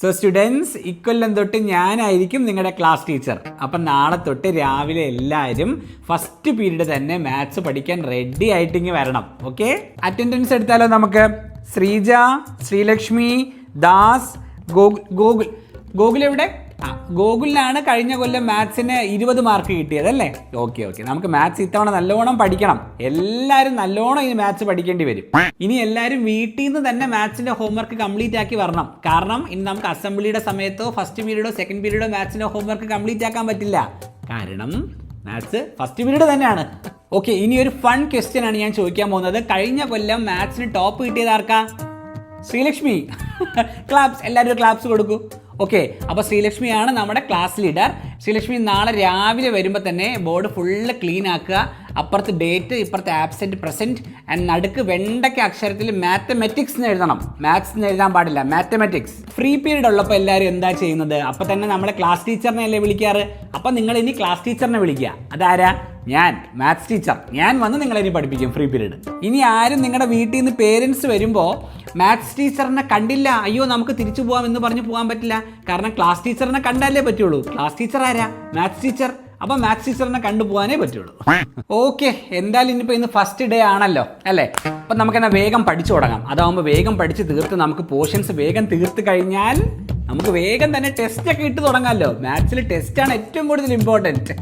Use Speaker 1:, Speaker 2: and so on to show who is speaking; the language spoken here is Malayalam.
Speaker 1: സോ സ്റ്റുഡൻസ്, ഇക്കൊല്ലം തൊട്ട് ഞാനായിരിക്കും നിങ്ങളുടെ ക്ലാസ് ടീച്ചർ. അപ്പം നാളെ തൊട്ട് രാവിലെ എല്ലാവരും ഫസ്റ്റ് പീരീഡ് തന്നെ മാത്സ് പഠിക്കാൻ റെഡി ആയിട്ടിങ്ങ് വരണം. ഓക്കെ, അറ്റൻഡൻസ് എടുത്താലോ നമുക്ക്? ശ്രീജ, ശ്രീലക്ഷ്മി, ദാസ്, ഗോകുൽ എവിടെ? ഗോകുലിനാണ് കഴിഞ്ഞ കൊല്ലം മാത്സിന് 20 മാർക്ക് കിട്ടിയത് അല്ലേ? ഓക്കെ, നമുക്ക് മാത്സ് ഇത്തവണ നല്ലോണം പഠിക്കണം. എല്ലാവരും നല്ലോണം ഇനി മാത്സ് പഠിക്കേണ്ടി വരും. ഇനി എല്ലാവരും വീട്ടിൽ നിന്ന് തന്നെ മാത്സിന്റെ ഹോംവർക്ക് കംപ്ലീറ്റ് ആക്കി വരണം. കാരണം ഇനി നമുക്ക് അസംബ്ലിയുടെ സമയത്തോ ഫസ്റ്റ് പീരീഡോ സെക്കൻഡ് പീരീഡോ മാത്സിന്റെ ഹോംവർക്ക് കംപ്ലീറ്റ് ആക്കാൻ പറ്റില്ല. കാരണം മാത്സ് ഫസ്റ്റ് പീരീഡ് തന്നെയാണ്. ഓക്കെ, ഇനി ഒരു ഫൺ ക്വസ്റ്റ്യൻ ആണ് ഞാൻ ചോദിക്കാൻ പോകുന്നത്. കഴിഞ്ഞ കൊല്ലം മാത്സിന് ടോപ്പ് കിട്ടിയത് ആർക്കാ? ശ്രീലക്ഷ്മി. ക്ലാപ്സ്, എല്ലാവരും ക്ലാപ്സ് കൊടുക്കൂ. ഓക്കെ, അപ്പോൾ ശ്രീലക്ഷ്മിയാണ് നമ്മുടെ ക്ലാസ് ലീഡർ. ശ്രീലക്ഷ്മി നാളെ രാവിലെ വരുമ്പോൾ തന്നെ ബോർഡ് ഫുള്ള് ക്ലീൻ ആക്കുക. അപ്പുറത്ത് ഡേറ്റ്, ഇപ്പുറത്ത് ആബ്സെൻറ്റ്, പ്രസൻറ്റ് ആൻഡ് നടുക്ക് വെണ്ടയ്ക്ക അക്ഷരത്തിൽ മാത്തമെറ്റിക്സ് എന്ന് എഴുതണം. മാത്സ് എന്ന് എഴുതാൻ പാടില്ല, മാത്തമെറ്റിക്സ്. ഫ്രീ പീരീഡ് ഉള്ളപ്പോൾ എല്ലാവരും എന്താ ചെയ്യുന്നത്? അപ്പോൾ തന്നെ നമ്മളെ ക്ലാസ് ടീച്ചറിനെ അല്ലേ വിളിക്കാറ്? അപ്പോൾ നിങ്ങൾ ഇനി ക്ലാസ് ടീച്ചറിനെ വിളിക്കുക. അതാരാ? ഞാൻ, മാത്സ് ടീച്ചർ. ഞാൻ വന്ന് നിങ്ങളിനി പഠിപ്പിക്കും ഫ്രീ പീരീഡ്. ഇനി ആരും നിങ്ങളുടെ വീട്ടിൽ നിന്ന് പേരൻസ് വരുമ്പോൾ മാത്സ് ടീച്ചറിനെ കണ്ടില്ല, അയ്യോ നമുക്ക് തിരിച്ചു പോകാം എന്ന് പറഞ്ഞ് പോകാൻ പറ്റില്ല. കാരണം ക്ലാസ് ടീച്ചറിനെ കണ്ടാലേ പറ്റുള്ളൂ. ക്ലാസ് ടീച്ചർ ആരാ? Maths teacher. അപ്പം മാത്സ് ടീച്ചറിനെ കണ്ടുപോകാനേ പറ്റുള്ളൂ. ഓക്കെ, എന്തായാലും ഇനിയിപ്പോൾ ഇന്ന് ഫസ്റ്റ് ഡേ ആണല്ലോ അല്ലേ? അപ്പം നമുക്കെന്നാൽ വേഗം പഠിച്ചു തുടങ്ങാം. അതാവുമ്പോൾ വേഗം പഠിച്ച് തീർത്ത് നമുക്ക് പോർഷൻസ് വേഗം തീർത്ത് കഴിഞ്ഞാൽ നമുക്ക് വേഗം തന്നെ ടെസ്റ്റ് ഒക്കെ ഇട്ട് തുടങ്ങാമല്ലോ. മാത്സിൽ ടെസ്റ്റാണ് ഏറ്റവും കൂടുതൽ ഇമ്പോർട്ടൻറ്റ്.